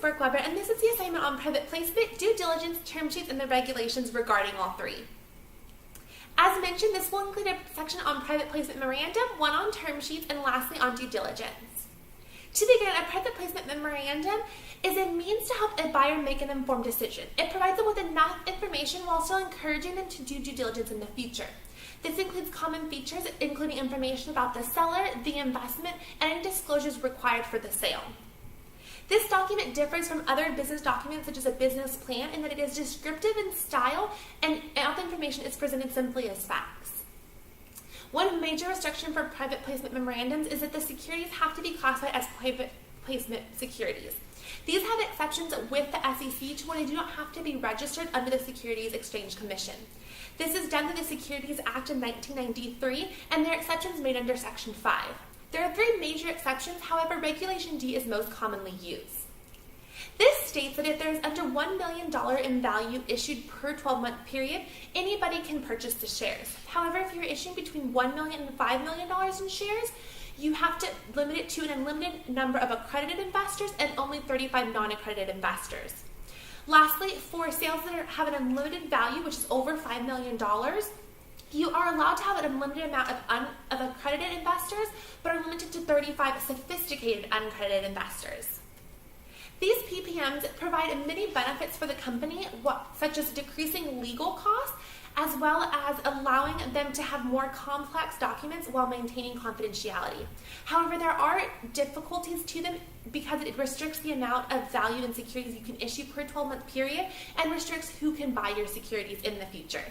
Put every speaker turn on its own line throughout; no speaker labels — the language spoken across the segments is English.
Brooke Weber, and this is the assignment on private placement, due diligence, term sheets, and the regulations regarding all three. As mentioned, this will include a section on private placement memorandum, one on term sheets, and lastly on due diligence. To begin, a private placement memorandum is a means to help a buyer make an informed decision. It provides them with enough information while still encouraging them to do due diligence in the future. This includes common features, including information about the seller, the investment, and any disclosures required for the sale. This document differs from other business documents such as a business plan in that it is descriptive in style and all the information is presented simply as facts. One major restriction for private placement memorandums is that the securities have to be classified as private placement securities. These have exceptions with the SEC to where they do not have to be registered under the Securities Exchange Commission. This is done through the Securities Act of 1993, and there are exceptions made under Section 5. There are three major exceptions, however, Regulation D is most commonly used. This states that if there is under $1 million in value issued per 12-month period, anybody can purchase the shares. However, if you're issuing between $1 million and $5 million in shares, you have to limit it to an unlimited number of accredited investors and only 35 non-accredited investors. Lastly, for sales that have an unlimited value, which is over $5 million, you are allowed to have an unlimited amount of accredited investors, but are limited to 35 sophisticated uncredited investors. These PPMs provide many benefits for the company, such as decreasing legal costs, as well as allowing them to have more complex documents while maintaining confidentiality. However, there are difficulties to them because it restricts the amount of value and securities you can issue per 12-month period and restricts who can buy your securities in the future.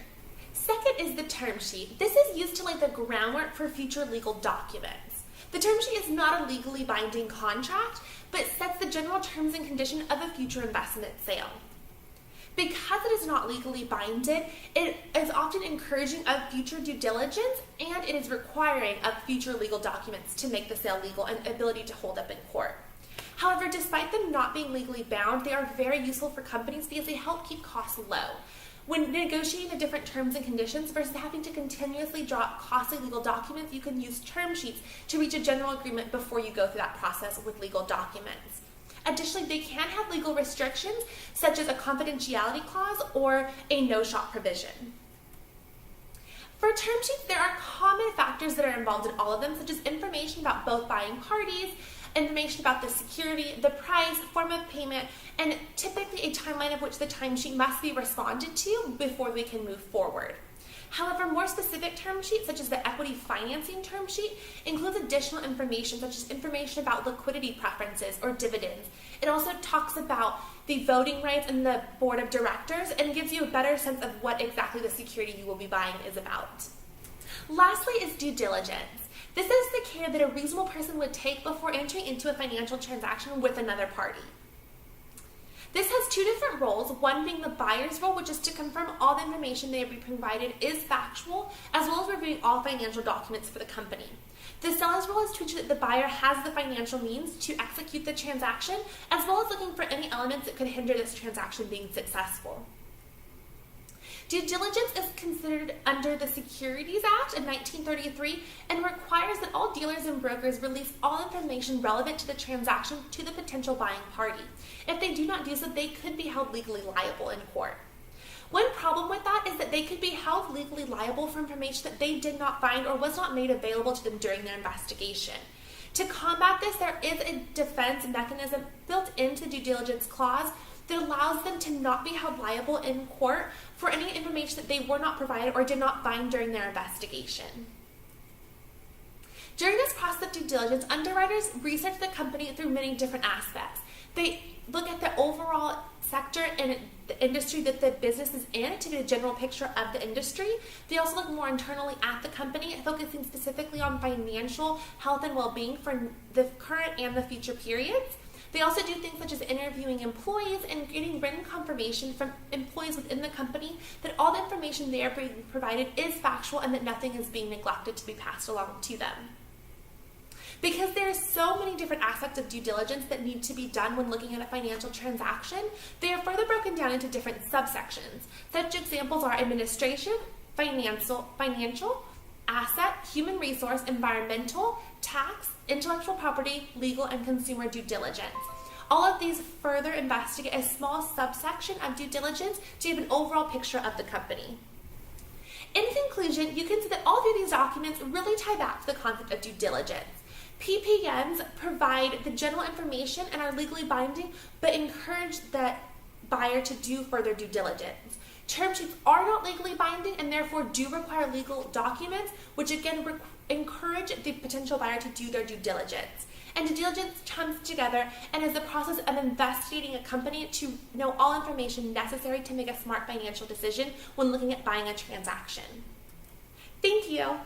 Second is the term sheet. This is used to lay the groundwork for future legal documents. The term sheet is not a legally binding contract, but sets the general terms and conditions of a future investment sale. Because it is not legally binding, it is often encouraging of future due diligence, and it is requiring of future legal documents to make the sale legal and ability to hold up in court. However, despite them not being legally bound, they are very useful for companies because they help keep costs low. When negotiating the different terms and conditions versus having to continuously draw up costly legal documents, you can use term sheets to reach a general agreement before you go through that process with legal documents. Additionally, they can have legal restrictions such as a confidentiality clause or a no-shop provision. For term sheets, there are common factors that are involved in all of them, such as information about both buying parties, information about the security, the price, form of payment, and typically a timeline of which the timesheet must be responded to before we can move forward. However, more specific term sheets, such as the equity financing term sheet, includes additional information, such as information about liquidity preferences or dividends. It also talks about the voting rights and the board of directors and gives you a better sense of what exactly the security you will be buying is about. Lastly is due diligence. This is the care that a reasonable person would take before entering into a financial transaction with another party. This has two different roles, one being the buyer's role, which is to confirm all the information they have been provided is factual, as well as reviewing all financial documents for the company. The seller's role is to ensure that the buyer has the financial means to execute the transaction, as well as looking for any elements that could hinder this transaction being successful. Due diligence is considered under the Securities Act of 1933 and requires that all dealers and brokers release all information relevant to the transaction to the potential buying party. If they do not do so, they could be held legally liable in court. One problem with that is that they could be held legally liable for information that they did not find or was not made available to them during their investigation. To combat this, there is a defense mechanism built into the due diligence clause that allows them to not be held liable in court for any information that they were not provided or did not find during their investigation. During this process of due diligence, underwriters research the company through many different aspects. They look at the overall sector and the industry that the business is in to get a general picture of the industry. They also look more internally at the company, focusing specifically on financial health and well-being for the current and the future periods. They also do things such as interviewing employees and getting written confirmation from employees within the company that all the information they are being provided is factual and that nothing is being neglected to be passed along to them. Because there are so many different aspects of due diligence that need to be done when looking at a financial transaction, they are further broken down into different subsections. Such examples are administration, financial, asset, human resource, environmental, tax, intellectual property, legal, and consumer due diligence. All of these further investigate a small subsection of due diligence to give an overall picture of the company. In conclusion, you can see that all 3 of these documents really tie back to the concept of due diligence. PPMs provide the general information and are legally binding, but encourage the buyer to do further due diligence. Term sheets are not legally binding and therefore do require legal documents, which again encourage the potential buyer to do their due diligence. And due diligence comes together and is the process of investigating a company to know all information necessary to make a smart financial decision when looking at buying a transaction. Thank you.